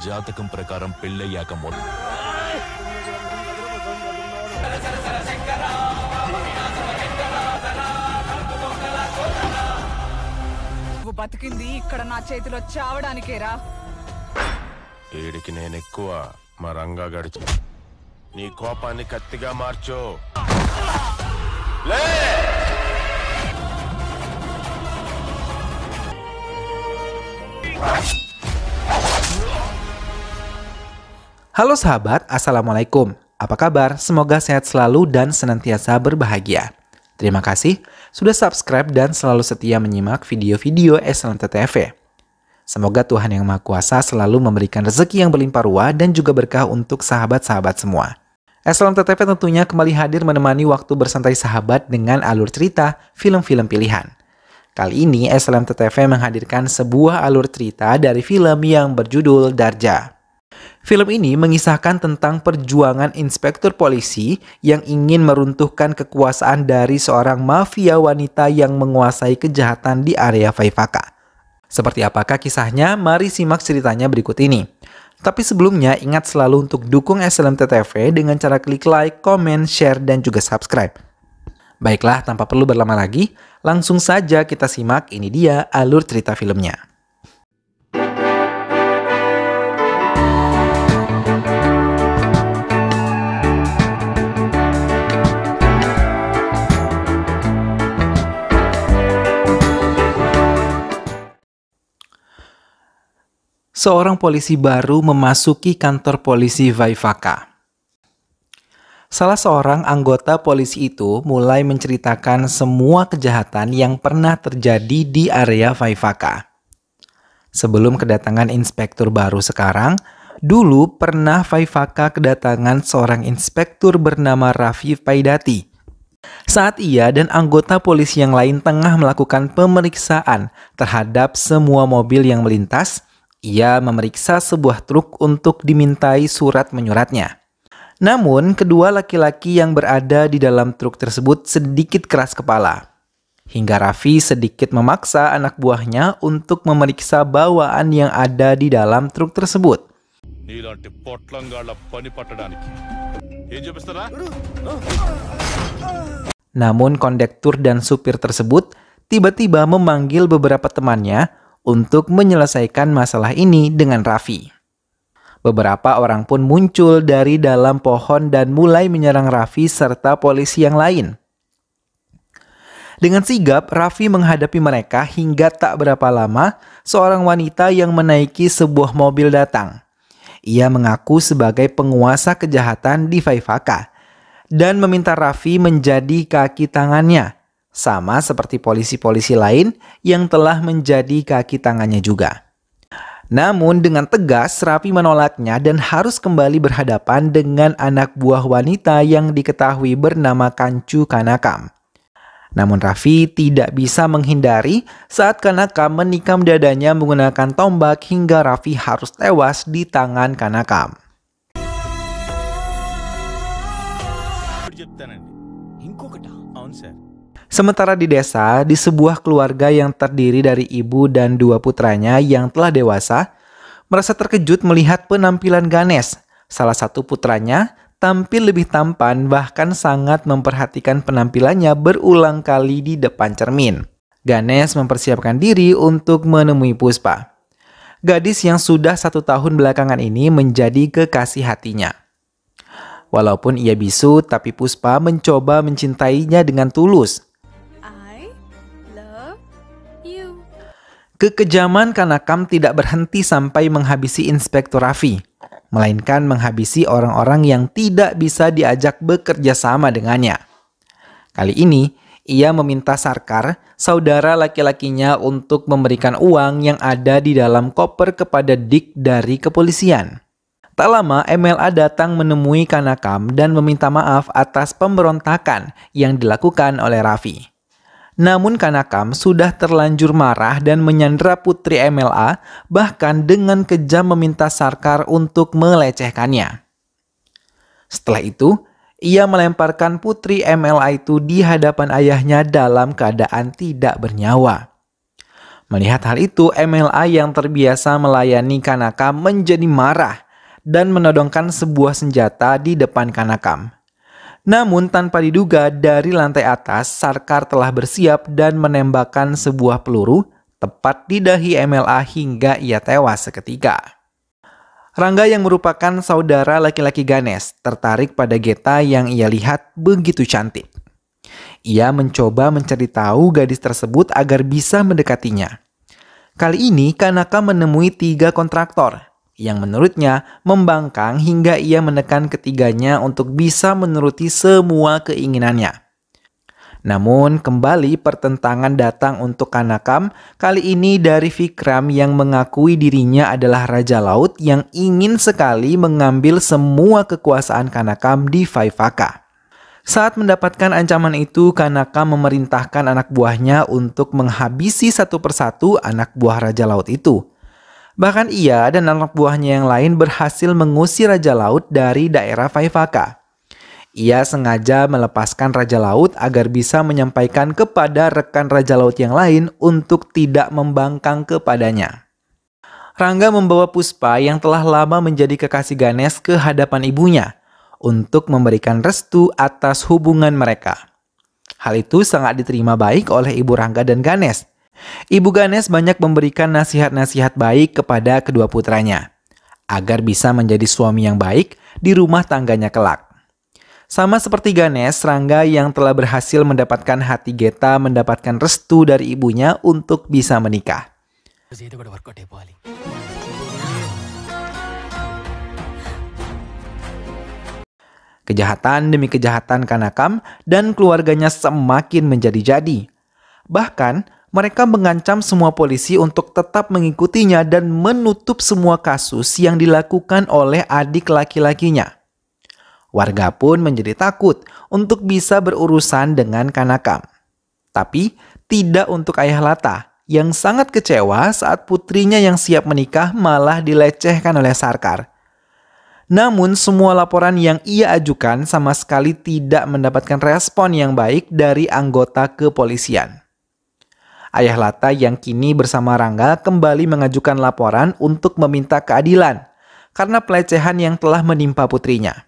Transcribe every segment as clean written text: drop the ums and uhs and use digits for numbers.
జాతకం ప్రకారం పెళ్ళయ్యాక నువ్వు బతికింది ఇక్కడ నా చేతిలో చావడానికేరా. వీడికి నేనెక్కువ, మా రంగా గడిచి నీ కోపాన్ని కత్తిగా మార్చో. Halo sahabat, Assalamualaikum. Apa kabar? Semoga sehat selalu dan senantiasa berbahagia. Terima kasih sudah subscribe dan selalu setia menyimak video-video SLMT-TV. Semoga Tuhan Yang Maha Kuasa selalu memberikan rezeki yang berlimpah ruah dan juga berkah untuk sahabat-sahabat semua. SLMT-TV tentunya kembali hadir menemani waktu bersantai sahabat dengan alur cerita film-film pilihan. Kali ini SLMT-TV menghadirkan sebuah alur cerita dari film yang berjudul Darja. Film ini mengisahkan tentang perjuangan inspektur polisi yang ingin meruntuhkan kekuasaan dari seorang mafia wanita yang menguasai kejahatan di area Vaivaka. Seperti apakah kisahnya? Mari simak ceritanya berikut ini. Tapi sebelumnya ingat selalu untuk dukung SLMT-TV dengan cara klik like, komen, share, dan juga subscribe. Baiklah, tanpa perlu berlama lagi, langsung saja kita simak. Ini dia alur cerita filmnya. Seorang polisi baru memasuki kantor polisi Vaivaka. Salah seorang anggota polisi itu mulai menceritakan semua kejahatan yang pernah terjadi di area Vaivaka. Sebelum kedatangan inspektur baru sekarang, dulu pernah Vaivaka kedatangan seorang inspektur bernama Raffi Paidati. Saat ia dan anggota polisi yang lain tengah melakukan pemeriksaan terhadap semua mobil yang melintas, ia memeriksa sebuah truk untuk dimintai surat menyuratnya. Namun, kedua laki-laki yang berada di dalam truk tersebut sedikit keras kepala. Hingga Raffi sedikit memaksa anak buahnya untuk memeriksa bawaan yang ada di dalam truk tersebut. Namun, kondektur dan supir tersebut tiba-tiba memanggil beberapa temannya untuk menyelesaikan masalah ini dengan Raffi. Beberapa orang pun muncul dari dalam pohon dan mulai menyerang Raffi serta polisi yang lain. Dengan sigap, Raffi menghadapi mereka hingga tak berapa lama, seorang wanita yang menaiki sebuah mobil datang. Ia mengaku sebagai penguasa kejahatan di Vaivaka dan meminta Raffi menjadi kaki tangannya, sama seperti polisi-polisi lain yang telah menjadi kaki tangannya juga. Namun dengan tegas Raffi menolaknya dan harus kembali berhadapan dengan anak buah wanita yang diketahui bernama Kancu Kanakam. Namun Raffi tidak bisa menghindari saat Kanakam menikam dadanya menggunakan tombak hingga Raffi harus tewas di tangan Kanakam. Sementara di desa, di sebuah keluarga yang terdiri dari ibu dan dua putranya yang telah dewasa, merasa terkejut melihat penampilan Ganesh. Salah satu putranya tampil lebih tampan, bahkan sangat memperhatikan penampilannya berulang kali di depan cermin. Ganesh mempersiapkan diri untuk menemui Puspa. Gadis yang sudah 1 tahun belakangan ini menjadi kekasih hatinya. Walaupun ia bisu, tapi Puspa mencoba mencintainya dengan tulus. Kekejaman Kanakam tidak berhenti sampai menghabisi Inspektur Raffi, melainkan menghabisi orang-orang yang tidak bisa diajak bekerja sama dengannya. Kali ini, ia meminta Sarkar, saudara laki-lakinya, untuk memberikan uang yang ada di dalam koper kepada Dik dari kepolisian. Tak lama, MLA datang menemui Kanakam dan meminta maaf atas pemberontakan yang dilakukan oleh Raffi. Namun Kanakam sudah terlanjur marah dan menyandera putri MLA, bahkan dengan kejam meminta Sarkar untuk melecehkannya. Setelah itu, ia melemparkan putri MLA itu di hadapan ayahnya dalam keadaan tidak bernyawa. Melihat hal itu, MLA yang terbiasa melayani Kanaka menjadi marah dan menodongkan sebuah senjata di depan Kanaka. Namun tanpa diduga dari lantai atas, Sarkar telah bersiap dan menembakkan sebuah peluru tepat di dahi MLA hingga ia tewas seketika. Rangga yang merupakan saudara laki-laki Ganesh tertarik pada Geta yang ia lihat begitu cantik. Ia mencoba mencari tahu gadis tersebut agar bisa mendekatinya. Kali ini Kanaka menemui 3 kontraktor yang menurutnya membangkang hingga ia menekan ketiganya untuk bisa menuruti semua keinginannya. Namun kembali pertentangan datang untuk Kanaka, kali ini dari Vikram yang mengakui dirinya adalah Raja Laut yang ingin sekali mengambil semua kekuasaan Kanaka di Vaivaka. Saat mendapatkan ancaman itu, Kanaka memerintahkan anak buahnya untuk menghabisi satu persatu anak buah Raja Laut itu. Bahkan ia dan anak buahnya yang lain berhasil mengusir Raja Laut dari daerah Vaivaka. Ia sengaja melepaskan Raja Laut agar bisa menyampaikan kepada rekan Raja Laut yang lain untuk tidak membangkang kepadanya. Rangga membawa Puspa yang telah lama menjadi kekasih Ganesh ke hadapan ibunya untuk memberikan restu atas hubungan mereka. Hal itu sangat diterima baik oleh ibu Rangga dan Ganesh. Ibu Ganesh banyak memberikan nasihat-nasihat baik kepada kedua putranya agar bisa menjadi suami yang baik di rumah tangganya kelak. Sama seperti Ganesh, Rangga yang telah berhasil mendapatkan hati Geta mendapatkan restu dari ibunya untuk bisa menikah. Kejahatan demi kejahatan Kanaka dan keluarganya semakin menjadi-jadi. Bahkan, mereka mengancam semua polisi untuk tetap mengikutinya dan menutup semua kasus yang dilakukan oleh adik laki-lakinya. Warga pun menjadi takut untuk bisa berurusan dengan Kanaka. Tapi tidak untuk Ayah Lata yang sangat kecewa saat putrinya yang siap menikah malah dilecehkan oleh Sarkar. Namun semua laporan yang ia ajukan sama sekali tidak mendapatkan respon yang baik dari anggota kepolisian. Ayah Lata yang kini bersama Rangga kembali mengajukan laporan untuk meminta keadilan karena pelecehan yang telah menimpa putrinya.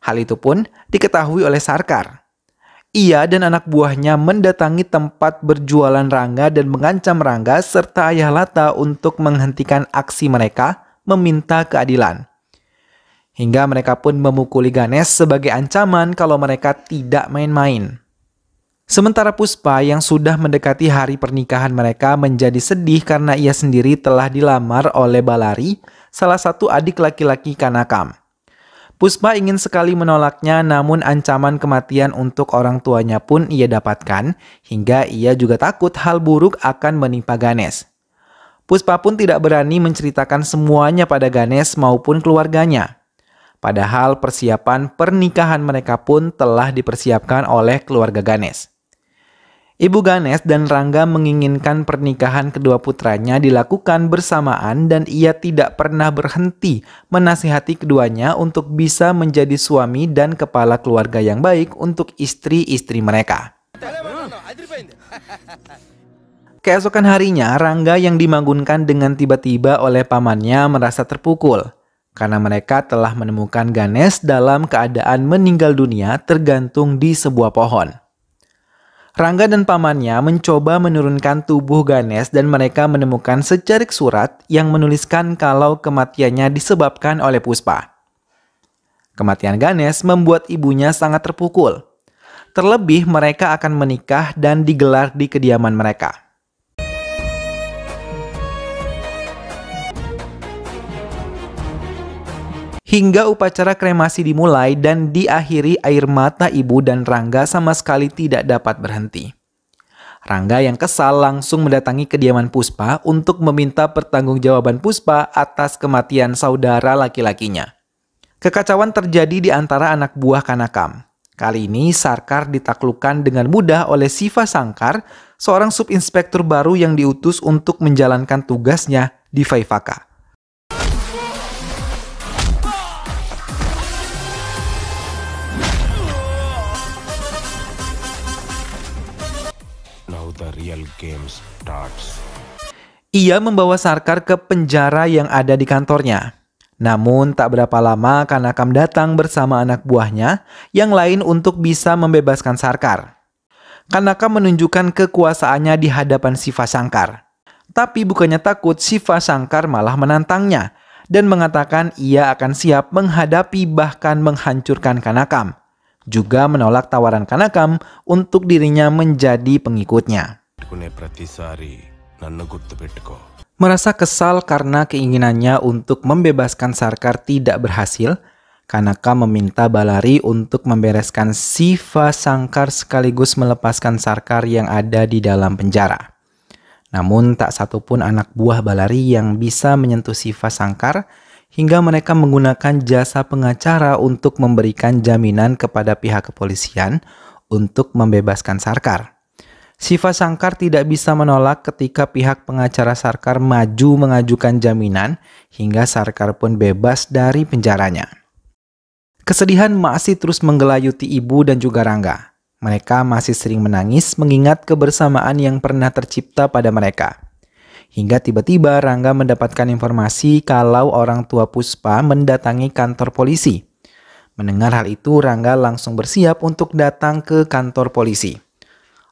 Hal itu pun diketahui oleh Sarkar. Ia dan anak buahnya mendatangi tempat berjualan Rangga dan mengancam Rangga serta Ayah Lata untuk menghentikan aksi mereka meminta keadilan. Hingga mereka pun memukuli Ganesh sebagai ancaman kalau mereka tidak main-main. Sementara Puspa yang sudah mendekati hari pernikahan mereka menjadi sedih karena ia sendiri telah dilamar oleh Balari, salah satu adik laki-laki Kanaka. Puspa ingin sekali menolaknya, namun ancaman kematian untuk orang tuanya pun ia dapatkan, hingga ia juga takut hal buruk akan menimpa Ganesh. Puspa pun tidak berani menceritakan semuanya pada Ganesh maupun keluarganya. Padahal persiapan pernikahan mereka pun telah dipersiapkan oleh keluarga Ganesh. Ibu Ganesh dan Rangga menginginkan pernikahan kedua putranya dilakukan bersamaan dan ia tidak pernah berhenti menasihati keduanya untuk bisa menjadi suami dan kepala keluarga yang baik untuk istri-istri mereka. Keesokan harinya, Rangga yang dimangunkan dengan tiba-tiba oleh pamannya merasa terpukul karena mereka telah menemukan Ganesh dalam keadaan meninggal dunia tergantung di sebuah pohon. Rangga dan pamannya mencoba menurunkan tubuh Ganesh dan mereka menemukan secarik surat yang menuliskan kalau kematiannya disebabkan oleh Puspa. Kematian Ganesh membuat ibunya sangat terpukul. Terlebih mereka akan menikah dan digelar di kediaman mereka. Hingga upacara kremasi dimulai dan diakhiri, air mata ibu dan Rangga sama sekali tidak dapat berhenti. Rangga yang kesal langsung mendatangi kediaman Puspa untuk meminta pertanggungjawaban Puspa atas kematian saudara laki-lakinya. Kekacauan terjadi di antara anak buah Kanaka. Kali ini Sarkar ditaklukkan dengan mudah oleh Siva Sangkar, seorang subinspektur baru yang diutus untuk menjalankan tugasnya di Vaivaka. Now the real game starts. Ia membawa Sarkar ke penjara yang ada di kantornya. Namun tak berapa lama Kanakam datang bersama anak buahnya yang lain untuk bisa membebaskan Sarkar. Kanakam menunjukkan kekuasaannya di hadapan Siva Shankar. Tapi bukannya takut, Siva Shankar malah menantangnya dan mengatakan ia akan siap menghadapi bahkan menghancurkan Kanakam. Juga menolak tawaran Kanakam untuk dirinya menjadi pengikutnya. Merasa kesal karena keinginannya untuk membebaskan Sarkar tidak berhasil, Kanakam meminta Ballari untuk membereskan Siva Shankar sekaligus melepaskan Sarkar yang ada di dalam penjara. Namun tak satupun anak buah Ballari yang bisa menyentuh Siva Shankar hingga mereka menggunakan jasa pengacara untuk memberikan jaminan kepada pihak kepolisian untuk membebaskan Sarkar. Siva Shankar tidak bisa menolak ketika pihak pengacara Sarkar maju mengajukan jaminan hingga Sarkar pun bebas dari penjaranya. Kesedihan masih terus menggelayuti ibu dan juga Rangga. Mereka masih sering menangis mengingat kebersamaan yang pernah tercipta pada mereka. Hingga tiba-tiba Rangga mendapatkan informasi kalau orang tua Puspa mendatangi kantor polisi. Mendengar hal itu, Rangga langsung bersiap untuk datang ke kantor polisi.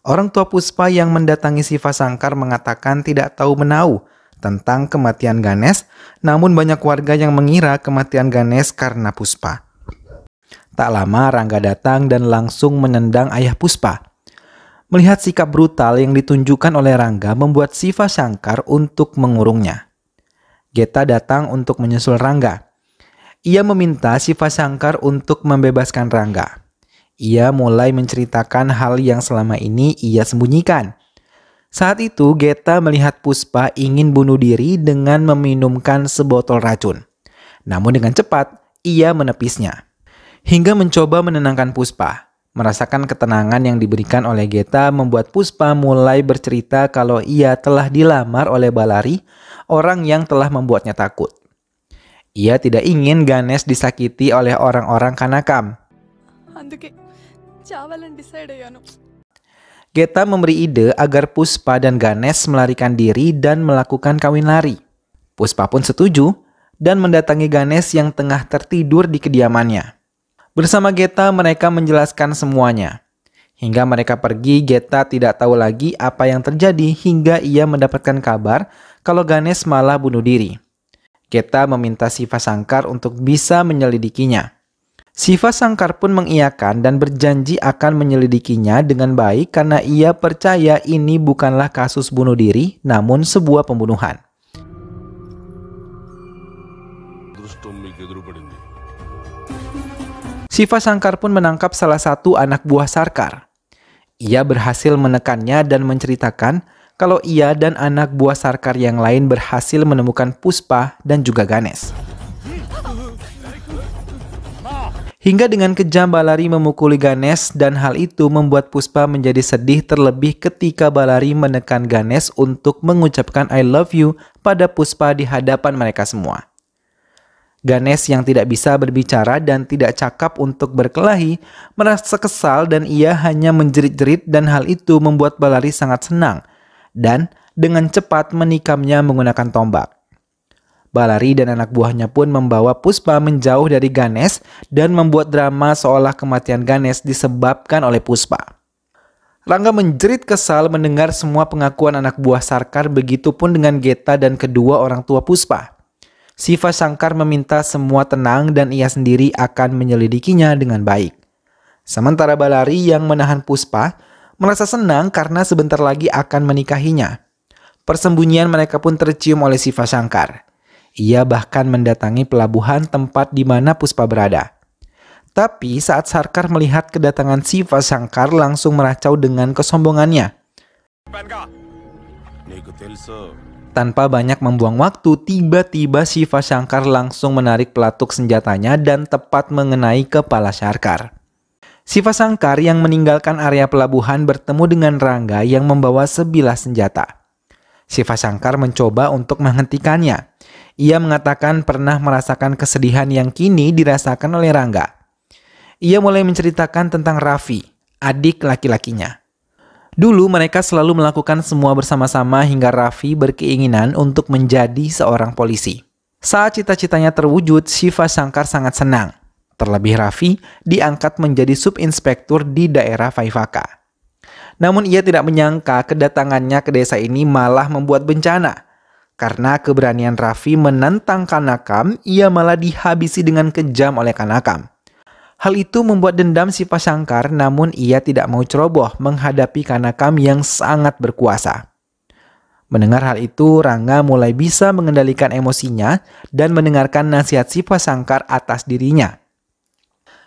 Orang tua Puspa yang mendatangi Siva Shankar mengatakan tidak tahu menahu tentang kematian Ganesh, namun banyak warga yang mengira kematian Ganesh karena Puspa. Tak lama Rangga datang dan langsung menendang ayah Puspa. Melihat sikap brutal yang ditunjukkan oleh Rangga membuat Siva Shankar untuk mengurungnya. Geta datang untuk menyusul Rangga. Ia meminta Siva Shankar untuk membebaskan Rangga. Ia mulai menceritakan hal yang selama ini ia sembunyikan. Saat itu Geta melihat Puspa ingin bunuh diri dengan meminumkan sebotol racun. Namun dengan cepat ia menepisnya. Hingga mencoba menenangkan Puspa. Merasakan ketenangan yang diberikan oleh Geta membuat Puspa mulai bercerita kalau ia telah dilamar oleh Ballari, orang yang telah membuatnya takut. Ia tidak ingin Ganesh disakiti oleh orang-orang Kanakam. Geta memberi ide agar Puspa dan Ganesh melarikan diri dan melakukan kawin lari. Puspa pun setuju dan mendatangi Ganesh yang tengah tertidur di kediamannya. Bersama Geta mereka menjelaskan semuanya. Hingga mereka pergi, Geta tidak tahu lagi apa yang terjadi hingga ia mendapatkan kabar kalau Ganesh malah bunuh diri. Geta meminta Siva Shankar untuk bisa menyelidikinya. Siva Shankar pun mengiyakan dan berjanji akan menyelidikinya dengan baik karena ia percaya ini bukanlah kasus bunuh diri namun sebuah pembunuhan. Siva Shankar pun menangkap salah satu anak buah Sarkar. Ia berhasil menekannya dan menceritakan kalau ia dan anak buah Sarkar yang lain berhasil menemukan Puspa dan juga Ganesh. Hingga dengan kejam Ballari memukuli Ganesh dan hal itu membuat Puspa menjadi sedih terlebih ketika Ballari menekan Ganesh untuk mengucapkan I love you pada Puspa di hadapan mereka semua. Ganesh yang tidak bisa berbicara dan tidak cakap untuk berkelahi merasa kesal dan ia hanya menjerit-jerit dan hal itu membuat Ballari sangat senang dan dengan cepat menikamnya menggunakan tombak. Ballari dan anak buahnya pun membawa Puspa menjauh dari Ganesh dan membuat drama seolah kematian Ganesh disebabkan oleh Puspa. Rangga menjerit kesal mendengar semua pengakuan anak buah Sarkar, begitupun dengan Geta dan kedua orang tua Puspa. Siva Shankar meminta semua tenang dan ia sendiri akan menyelidikinya dengan baik. Sementara Ballari yang menahan Puspa merasa senang karena sebentar lagi akan menikahinya. Persembunyian mereka pun tercium oleh Siva Shankar. Ia bahkan mendatangi pelabuhan tempat di mana Puspa berada. Tapi saat Sarkar melihat kedatangan Siva Shankar langsung meracau dengan kesombongannya. Tanpa banyak membuang waktu, tiba-tiba Siva Shankar langsung menarik pelatuk senjatanya dan tepat mengenai kepala Sarkar. Siva Shankar yang meninggalkan area pelabuhan bertemu dengan Rangga yang membawa sebilah senjata. Siva Shankar mencoba untuk menghentikannya. Ia mengatakan pernah merasakan kesedihan yang kini dirasakan oleh Rangga. Ia mulai menceritakan tentang Raffi, adik laki-lakinya. Dulu mereka selalu melakukan semua bersama-sama hingga Raffi berkeinginan untuk menjadi seorang polisi. Saat cita-citanya terwujud, Shiva Shankar sangat senang. Terlebih Raffi diangkat menjadi subinspektur di daerah Vaivaka. Namun ia tidak menyangka kedatangannya ke desa ini malah membuat bencana. Karena keberanian Raffi menentang Kanakam, ia malah dihabisi dengan kejam oleh Kanakam. Hal itu membuat dendam Shiva Shankar, namun ia tidak mau ceroboh menghadapi Kanakam yang sangat berkuasa. Mendengar hal itu, Rangga mulai bisa mengendalikan emosinya dan mendengarkan nasihat Shiva Shankar atas dirinya.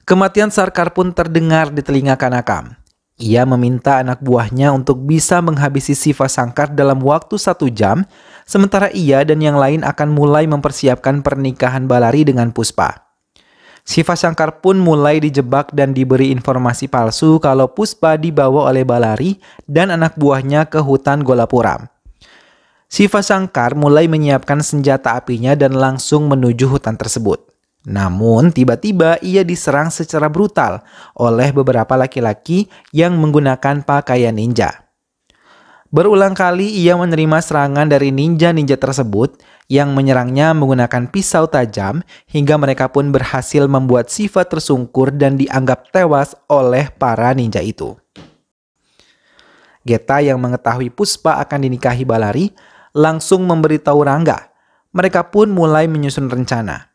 Kematian Sarkar pun terdengar di telinga Kanakam. Ia meminta anak buahnya untuk bisa menghabisi Shiva Shankar dalam waktu 1 jam, sementara ia dan yang lain akan mulai mempersiapkan pernikahan Balari dengan Puspa. Shiva Shankar pun mulai dijebak dan diberi informasi palsu kalau Puspa dibawa oleh Balari dan anak buahnya ke hutan Golapuram. Shiva Shankar mulai menyiapkan senjata apinya dan langsung menuju hutan tersebut. Namun tiba-tiba ia diserang secara brutal oleh beberapa laki-laki yang menggunakan pakaian ninja. Berulang kali ia menerima serangan dari ninja-ninja tersebut yang menyerangnya menggunakan pisau tajam hingga mereka pun berhasil membuat Shiva tersungkur dan dianggap tewas oleh para ninja itu. Geta yang mengetahui Puspa akan dinikahi Balari langsung memberitahu Rangga. Mereka pun mulai menyusun rencana.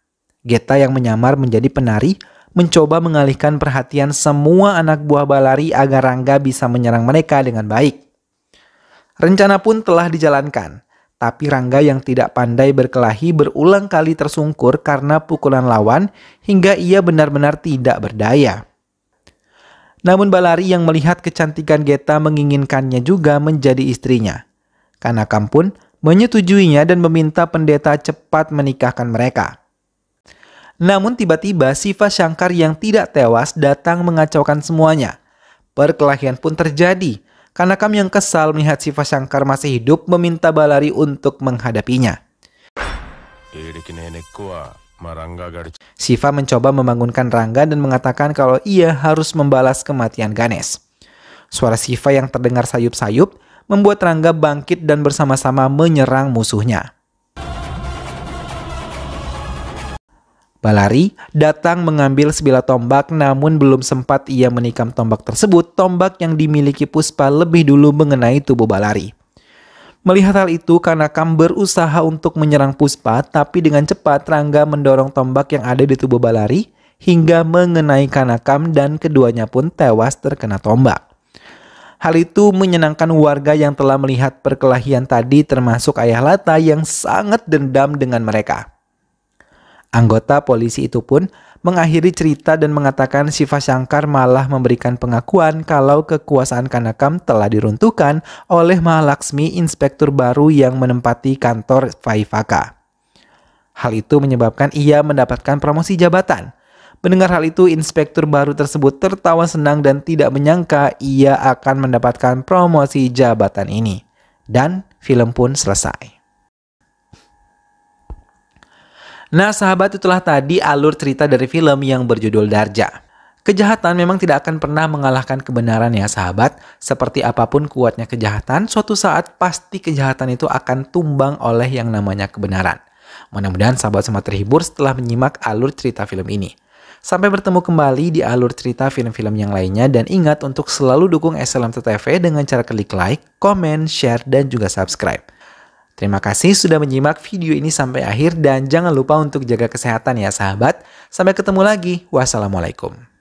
Geta yang menyamar menjadi penari mencoba mengalihkan perhatian semua anak buah Balari agar Rangga bisa menyerang mereka dengan baik. Rencana pun telah dijalankan, tapi Rangga yang tidak pandai berkelahi berulang kali tersungkur karena pukulan lawan hingga ia benar-benar tidak berdaya. Namun Balari yang melihat kecantikan Geta menginginkannya juga menjadi istrinya. Kanakam pun menyetujuinya dan meminta pendeta cepat menikahkan mereka. Namun tiba-tiba Shiva Shankar yang tidak tewas datang mengacaukan semuanya. Perkelahian pun terjadi. Kanakam yang kesal melihat Shiva Shankar masih hidup meminta Balari untuk menghadapinya. Shiva mencoba membangunkan Rangga dan mengatakan kalau ia harus membalas kematian Ganesh. Suara Shiva yang terdengar sayup-sayup membuat Rangga bangkit dan bersama-sama menyerang musuhnya. Balari datang mengambil sebilah tombak, namun belum sempat ia menikam tombak tersebut, tombak yang dimiliki Puspa lebih dulu mengenai tubuh Balari. Melihat hal itu, Kanakam berusaha untuk menyerang Puspa, tapi dengan cepat Rangga mendorong tombak yang ada di tubuh Balari hingga mengenai Kanakam dan keduanya pun tewas terkena tombak. Hal itu menyenangkan warga yang telah melihat perkelahian tadi, termasuk Ayah Lata yang sangat dendam dengan mereka. Anggota polisi itu pun mengakhiri cerita dan mengatakan Shiva Shankar malah memberikan pengakuan kalau kekuasaan Kanakam telah diruntuhkan oleh Mahalaksmi, inspektur baru yang menempati kantor Vaivaka. Hal itu menyebabkan ia mendapatkan promosi jabatan. Mendengar hal itu, inspektur baru tersebut tertawa senang dan tidak menyangka ia akan mendapatkan promosi jabatan ini. Dan film pun selesai. Nah sahabat, itulah tadi alur cerita dari film yang berjudul Darja. Kejahatan memang tidak akan pernah mengalahkan kebenaran ya sahabat. Seperti apapun kuatnya kejahatan, suatu saat pasti kejahatan itu akan tumbang oleh yang namanya kebenaran. Mudah-mudahan sahabat semua terhibur setelah menyimak alur cerita film ini. Sampai bertemu kembali di alur cerita film-film yang lainnya, dan ingat untuk selalu dukung SLMT-TV dengan cara klik like, komen, share, dan juga subscribe. Terima kasih sudah menyimak video ini sampai akhir dan jangan lupa untuk jaga kesehatan ya sahabat. Sampai ketemu lagi. Wassalamualaikum.